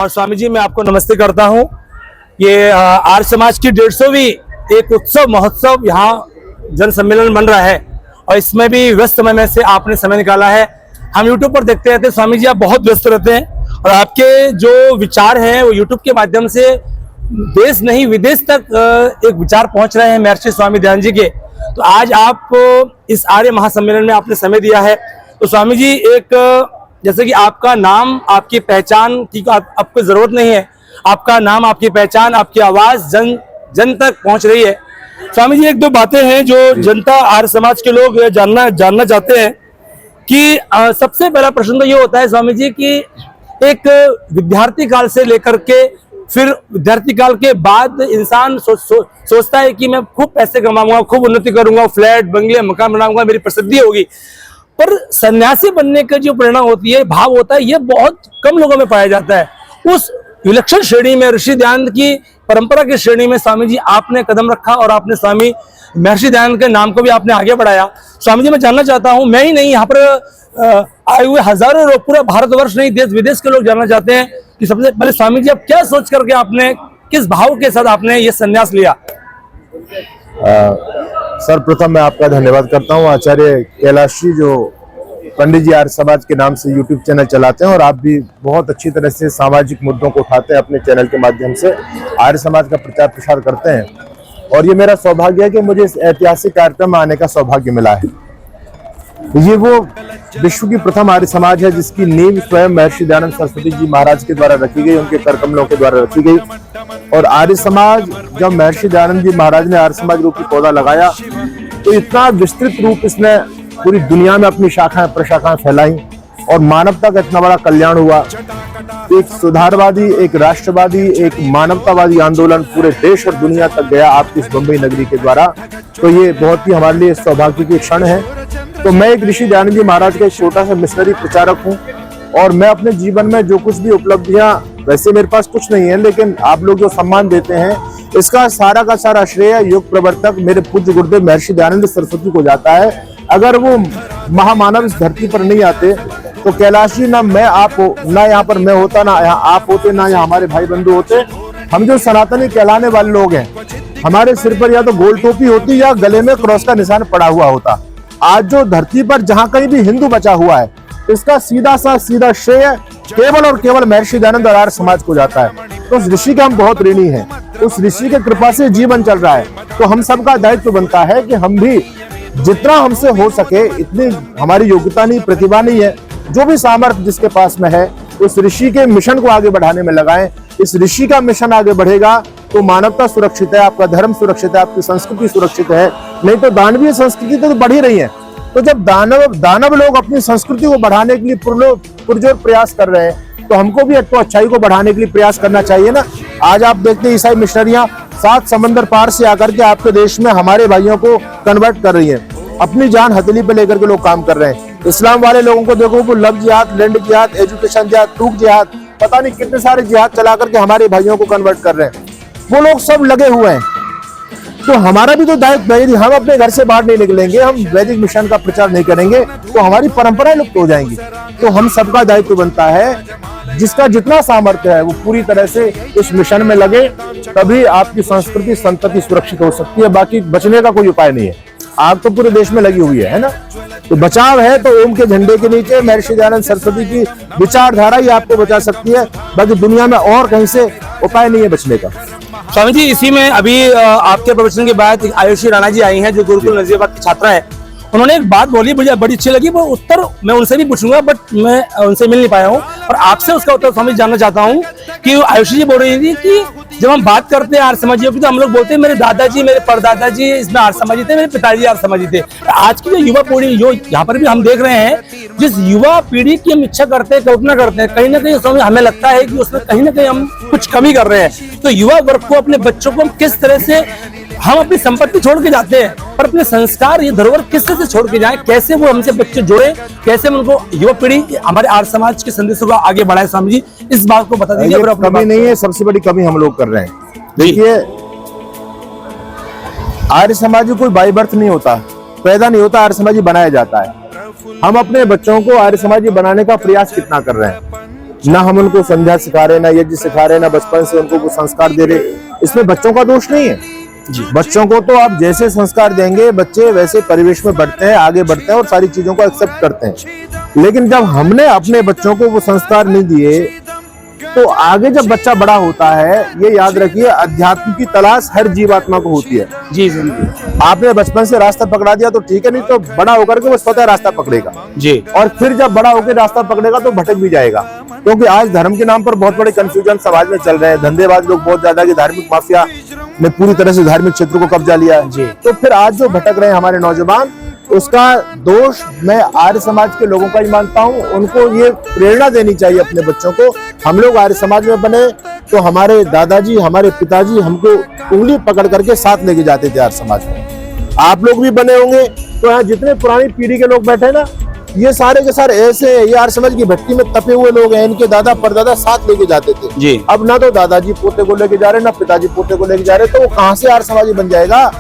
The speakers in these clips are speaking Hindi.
और स्वामी जी मैं आपको नमस्ते करता हूँ। ये आर्य समाज की 150वीं एक उत्सव महोत्सव यहाँ जन सम्मेलन बन रहा है और इसमें भी व्यस्त समय में से आपने समय निकाला है। हम YouTube पर देखते रहते हैं, स्वामी जी आप बहुत व्यस्त रहते हैं और आपके जो विचार हैं वो YouTube के माध्यम से देश नहीं विदेश तक एक विचार पहुंच रहे हैं महर्षि स्वामी दयानंद जी के। तो आज आप इस आर्य महासम्मेलन में आपने समय दिया है। तो स्वामी जी एक जैसे कि आपका नाम आपकी पहचान की आपको जरूरत नहीं है, आपका नाम आपकी पहचान आपकी आवाज जन जन तक पहुंच रही है। स्वामी जी एक दो बातें हैं जो जनता आर्य समाज के लोग जानना चाहते हैं कि सबसे पहला प्रश्न तो ये होता है स्वामी जी कि एक विद्यार्थी काल से लेकर के फिर विद्यार्थी काल के बाद इंसान सोचता है कि मैं खूब पैसे कमाऊंगा, खूब उन्नति करूंगा, फ्लैट बंगले मकान बनाऊंगा, मेरी प्रसिद्धि होगी। पर सन्यासी बनने का जो प्रेरणा होती है, भाव होता है, ये बहुत कम लोगों में पाया जाता है। उस विलक्षण श्रेणी में ऋषि दयानंद की परंपरा की श्रेणी में स्वामी जी आपने कदम रखा और आपने स्वामी महर्षि दयानंद के नाम को भी आपने आगे बढ़ाया। स्वामी जी मैं जानना चाहता हूं, मैं ही नहीं यहाँ पर आए हुए हजारों लोग, पूरा भारतवर्ष नहीं देश विदेश के लोग जानना चाहते हैं कि सबसे पहले स्वामी जी आप क्या सोच करके आपने किस भाव के साथ आपने ये संन्यास लिया? सर्वप्रथम मैं आपका धन्यवाद करता हूं। आचार्य कैलाश जी जो पंडित जी आर्य समाज के नाम से यूट्यूब चैनल चलाते हैं और आप भी बहुत अच्छी तरह से सामाजिक मुद्दों को उठाते हैं, अपने चैनल के माध्यम से आर्य समाज का प्रचार प्रसार करते हैं। और ये मेरा सौभाग्य है कि मुझे इस ऐतिहासिक कार्यक्रम में आने का सौभाग्य मिला है। ये वो विश्व की प्रथम आर्य समाज है जिसकी नींव स्वयं महर्षि दयानंद सरस्वती जी महाराज के द्वारा रखी गई, उनके कर कमलों के द्वारा रखी गई। और आर्य समाज जब महर्षि दयानंद जी महाराज ने आर्य समाज रूपी पौधा लगाया तो इतना विस्तृत रूप इसने पूरी दुनिया में अपनी शाखाएं प्रशाखाएं फैलाई और मानवता का इतना बड़ा कल्याण हुआ। एक सुधारवादी, एक राष्ट्रवादी, एक मानवतावादी आंदोलन पूरे देश और दुनिया तक गया आपकी इस बंबई नगरी के द्वारा। तो ये बहुत ही हमारे लिए सौभाग्य की क्षण है। तो मैं एक ऋषि दयानंद जी महाराज का एक छोटा सा मिशनरी प्रचारक हूँ और मैं अपने जीवन में जो कुछ भी उपलब्धियां, वैसे मेरे पास कुछ नहीं है, लेकिन आप लोग जो सम्मान देते हैं इसका सारा का सारा श्रेय योग प्रवर्तक मेरे पूज्य गुरुदेव महर्षि दयानंद सरस्वती को जाता है। अगर वो महामानव इस धरती पर नहीं आते तो कैलाश जी ना मैं आप हो, ना यहाँ पर मैं होता, ना यहाँ आप होते, ना यहाँ हमारे भाई बंधु होते। हम जो सनातनी कहलाने वाले लोग हैं, हमारे सिर पर या तो गोल टोपी होती या गले में क्रॉस का निशान पड़ा हुआ होता। आज जो धरती पर जहां कहीं भी हिंदू बचा हुआ है इसका सीधा सीधा श्रेय केवल और केवल महर्षि दयानंद और आर्य समाज को जाता है। तो उस ऋषि का हम बहुत ऋणी हैं, उस ऋषि के कृपा से जीवन चल रहा है। तो हम सबका दायित्व बनता है कि हम भी जितना हमसे हो सके, इतनी हमारी योग्यता नहीं, प्रतिभा नहीं है, जो भी सामर्थ्य जिसके पास में है उस ऋषि के मिशन को आगे बढ़ाने में लगाएं। इस ऋषि का मिशन आगे बढ़ेगा तो मानवता सुरक्षित है, आपका धर्म सुरक्षित है, आपकी संस्कृति सुरक्षित है। नहीं तो दानवीय संस्कृति तो बढ़ ही रही है। तो जब दानव लोग अपनी संस्कृति को बढ़ाने के लिए पुरजोर प्रयास कर रहे हैं तो हमको भी तो अच्छाई को बढ़ाने के लिए प्रयास करना चाहिए ना। आज आप देखते हैं ईसाई मिशनरियां 7 समंदर पार से आकर के आपके देश में हमारे भाइयों को कन्वर्ट कर रही हैं। अपनी जान हथेली पे लेकर के लोग काम कर रहे हैं। इस्लाम वाले लोगों को देखो, वो लव जिहाद, लैंड जिहाद, एजुकेशन जिहाद, टूक जिहाद, पता नहीं कितने सारे जिहाद चला करके हमारे भाइयों को कन्वर्ट कर रहे हैं। वो लोग सब लगे हुए हैं। तो हमारा भी तो दायित्व है, यदि हम अपने घर से बाहर नहीं निकलेंगे, हम वैदिक मिशन का प्रचार नहीं करेंगे तो हमारी परंपराएं लुप्त हो जाएंगी। तो हम सबका दायित्व बनता है, जिसका जितना सामर्थ्य है वो पूरी तरह से इस मिशन में लगे, तभी आपकी संस्कृति संतति सुरक्षित हो सकती है। बाकी बचने का कोई उपाय नहीं है। आग तो पूरे देश में लगी हुई है ना। तो बचाव है तो ओम के झंडे के नीचे महर्षि दयानंद सरस्वती की विचारधारा ही आपको बचा सकती है। बाकी दुनिया में और कहीं से उपाय नहीं है बचने का। स्वामी जी इसी में अभी आपके प्रवचन के बाद आयुषी राणा जी आई हैं जो गुरुकुल नजीबाबाद की छात्रा है। उन्होंने एक बात बोली, मुझे बड़ी अच्छी लगी। वो उत्तर मैं उनसे भी पूछूंगा बट मैं उनसे मिल नहीं पाया हूँ और आपसे उसका उत्तर स्वामी जानना चाहता हूँ कि आयुषी जी बोल रही थी कि जब हम बात करते हैं आर्य समाजियों की तो हम लोग बोलते हैं मेरे दादाजी, मेरे परदादा जी इसमें आर्य समाजी थे, मेरे पिताजी आर्य समाजी थे। आज की जो युवा पीढ़ी जो यहाँ पर भी हम देख रहे हैं, जिस युवा पीढ़ी की हम इच्छा करते हैं, कल्पना करते हैं, कहीं ना कहीं स्वामी हमें लगता है कि उसमें कहीं ना कहीं हम कुछ कमी कर रहे हैं। तो युवा वर्ग को, अपने बच्चों को हम किस तरह से, हम अपनी संपत्ति छोड़ के जाते हैं पर अपने संस्कार, ये धरोहर किस तरह से छोड़ के जाएं, कैसे वो हमसे बच्चे जुड़े, कैसे उनको युवा पीढ़ी हमारे आर्य समाज के संदेशों को आगे बढ़ाए? स्वामी जी इस बात को बता दीजिए। कमी नहीं है, सबसे बड़ी कमी हम लोग कर रहे हैं। देखिए, आर्य समाजी कोई बाय बर्थ नहीं होता, पैदा नहीं होता, आर्य समाजी बनाया जाता है। हम अपने बच्चों को आर्य समाजी बनाने का प्रयास कितना कर रहे हैं। ना हम उनको संध्या सिखा रहे, ना यज्ञ सिखा रहे, ना बचपन से उनको वो संस्कार दे रहे, इसमें बच्चों का दोष नहीं है जी। बच्चों को तो आप जैसे संस्कार देंगे बच्चे वैसे परिवेश में बढ़ते हैं, आगे बढ़ते हैं और सारी चीजों को एक्सेप्ट करते हैं। लेकिन जब हमने अपने बच्चों को वो संस्कार नहीं दिए तो आगे जब बच्चा बड़ा होता है, ये याद रखिए, अध्यात्म की तलाश हर जीवात्मा को होती है। जी जी आपने बचपन से रास्ता पकड़ा दिया तो ठीक है, नहीं तो बड़ा होकर के वो स्वतः रास्ता पकड़ेगा जी। और फिर जब बड़ा होकर रास्ता पकड़ेगा तो भटक भी जाएगा। क्योंकि आज धर्म के नाम पर बहुत बड़े कंफ्यूजन समाज में चल रहे हैं, धंधेबाज लोग बहुत ज्यादा की धार्मिक माफिया ने पूरी तरह से धार्मिक क्षेत्र को कब्जा लिया जी। तो फिर आज जो भटक रहे हैं हमारे नौजवान, उसका दोष मैं आर्य समाज के लोगों का ही मानता हूं। उनको ये प्रेरणा देनी चाहिए अपने बच्चों को। हम लोग आर्य समाज में बने तो हमारे दादाजी, हमारे पिताजी हमको उंगली पकड़ करके साथ लेके जाते थे आर्य समाज में। आप लोग भी बने होंगे तो यहाँ जितने पुरानी पीढ़ी के लोग बैठे ना, ये सारे के सारे ऐसे ये आर्य समाज की भट्टी में तपे हुए लोग हैं। इनके दादा परदादा साथ लेके जाते थे जी। अब ना तो दादाजी पोते को लेके जा रहे, ना पिताजी पोते को लेके जा रहे, तो वो कहाँ से आर्य समाजी बन जाएगा।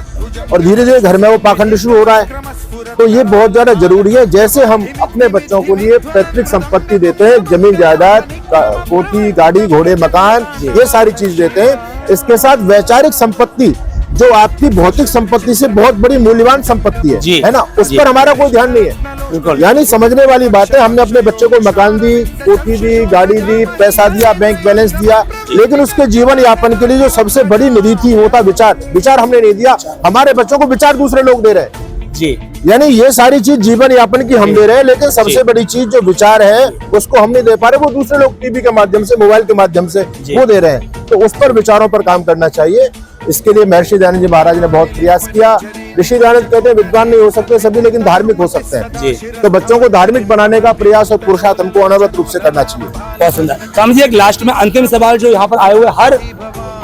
और धीरे धीरे घर में वो पाखंड शुरू हो रहा है। तो ये बहुत ज्यादा जरूरी है। जैसे हम अपने बच्चों को लिए पैतृक संपत्ति देते हैं, जमीन जायदाद, कोठी, गाड़ी, घोड़े, मकान, ये सारी चीज देते हैं, इसके साथ वैचारिक संपत्ति जो आपकी भौतिक संपत्ति से बहुत बड़ी मूल्यवान संपत्ति है ना, उस पर हमारा कोई ध्यान नहीं है। यानी समझने वाली बात है, हमने अपने बच्चे को मकान दी, कोठी दी, गाड़ी दी, पैसा दिया, बैंक बैलेंस दिया, लेकिन उसके जीवन यापन के लिए जो सबसे बड़ी निधि थी वो था विचार। विचार हमने नहीं दिया, हमारे बच्चों को विचार दूसरे लोग दे रहे हैं जी। यानी ये सारी चीज जीवन यापन की हम दे रहे हैं, लेकिन सबसे बड़ी चीज जो विचार है उसको हम नहीं दे पा रहे, वो दूसरे लोग टीवी के माध्यम से, मोबाइल के माध्यम से वो दे रहे हैं। तो उस पर विचारों पर काम करना चाहिए। इसके लिए महर्षि दयानंद जी महाराज ने बहुत प्रयास किया। ऋषि दयानंद कहते हैं विद्वान नहीं हो सकते सभी, लेकिन धार्मिक हो सकते हैं। तो बच्चों को धार्मिक बनाने का प्रयास और पुरुषार्थ हमको अनवरत रूप से करना चाहिए। बहुत सुंदर। स्वामी जी, एक लास्ट में अंतिम सवाल जो यहाँ पर आए हुए हर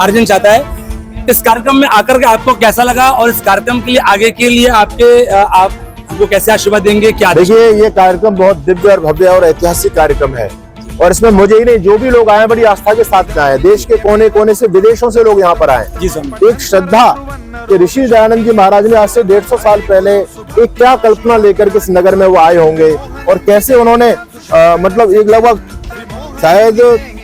अर्जन चाहता है, इस कार्यक्रम में आकर के आपको कैसा लगा और इस कार्यक्रम के लिए आगे के लिए आप हमको कैसे आशीर्वाद देंगे, क्या? देखिए, ये कार्यक्रम बहुत दिव्य और भव्य और ऐतिहासिक कार्यक्रम है और इसमें मुझे ही नहीं, जो भी लोग आए बड़ी आस्था के साथ आए, देश के कोने कोने से, विदेशों से लोग यहाँ पर आए। जी सर। एक श्रद्धा कि ऋषि दयानंद जी महाराज ने आज से 150 साल पहले एक क्या कल्पना लेकर के इस नगर में वो आए होंगे और कैसे उन्होंने मतलब एक लगभग शायद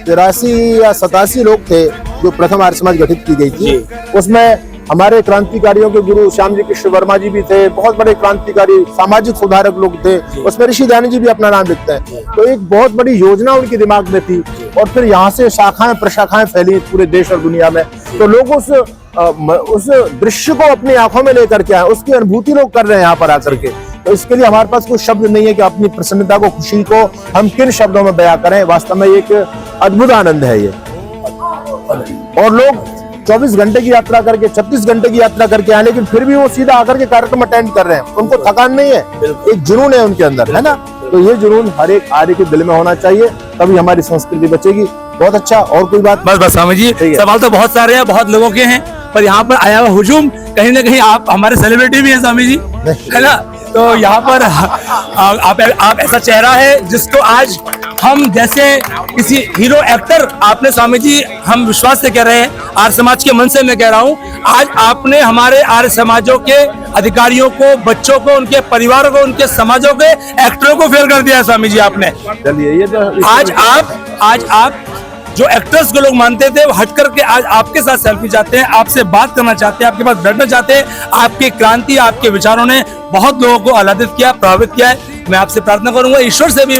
83 या 87 लोग थे जो प्रथम आर्य समाज गठित की गई थी। उसमें हमारे क्रांतिकारियों के गुरु श्याम जी कृष्ण वर्मा जी भी थे, बहुत बड़े क्रांतिकारी सामाजिक सुधारक लोग थे, उसमें ऋषि दयानंद जी भी अपना नाम लिखते हैं। तो एक बहुत बड़ी योजना उनके दिमाग में थी और फिर यहाँ से शाखाएं प्रशाखाएं फैली पूरे देश और दुनिया में। तो लोग उस दृश्य को अपनी आंखों में लेकर के आए, उसकी अनुभूति लोग कर रहे हैं यहाँ पर आकर के। तो इसके लिए हमारे पास कोई शब्द नहीं है कि अपनी प्रसन्नता को, खुशी को हम किन शब्दों में बयां करें। वास्तव में एक अद्भुत आनंद है ये। और लोग 24 घंटे की यात्रा करके, 36 घंटे की यात्रा करके आए, लेकिन फिर भी वो सीधा आकर के कार्यक्रम अटेंड कर रहे हैं। उनको थकान नहीं है, एक जुनून है उनके अंदर, है ना। तो ये जुनून हर एक आर्य के दिल में होना चाहिए, तभी हमारी संस्कृति बचेगी। बहुत अच्छा। और कोई बात? बस स्वामी जी, सवाल तो बहुत सारे हैं, बहुत लोगों के हैं, पर यहाँ पर आया हुआ हुजूम कहीं ना कहीं आप हमारे सेलिब्रिटी भी हैं स्वामी जी, है ना। तो यहाँ पर आप ऐसा चेहरा है जिसको आज हम जैसे किसी हीरो एक्टर, आपने स्वामी जी, हम विश्वास से कह रहे हैं, आर्य समाज के मन से मैं कह रहा हूँ, आज आपने हमारे आर्य समाजों के अधिकारियों को, बच्चों को, उनके परिवारों को, उनके समाजों के एक्टरों को फेल कर दिया है स्वामी जी आपने। चलिए, ये तो आज आप जो एक्टर्स को लोग मानते थे वो हट करके आज आपके साथ सेल्फी चाहते हैं, आपसे बात करना चाहते हैं, आपके पास बैठना चाहते हैं। आपकी क्रांति, आपके विचारों ने बहुत लोगों को आह्लादित किया, प्रभावित किया है। मैं आपसे प्रार्थना करूंगा, ईश्वर से भी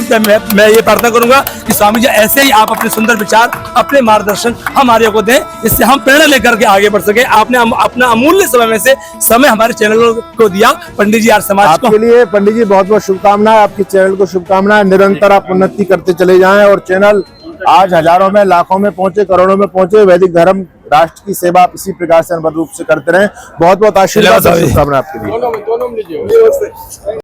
मैं ये प्रार्थना करूंगा कि स्वामी जी ऐसे ही आप अपने सुंदर विचार, अपने मार्गदर्शन हमारे को दें, इससे हम प्रेरणा लेकर के आगे बढ़ सके। आपने अपना अमूल्य समय में से समय हमारे चैनल को दिया, पंडित जी आर्य समाज को। आपके लिए पंडित जी बहुत बहुत शुभकामनाएं, आपके चैनल को शुभकामनाएं। निरंतर आप उन्नति करते चले जाएं और चैनल आज हजारों में, लाखों में पहुंचे, करोड़ों में पहुंचे। वैदिक धर्म, राष्ट्र की सेवा आप इसी प्रकार से अनवरत रूप से करते रहें। बहुत बहुत आशीर्वाद और शुभकामनाएं आपके लिए।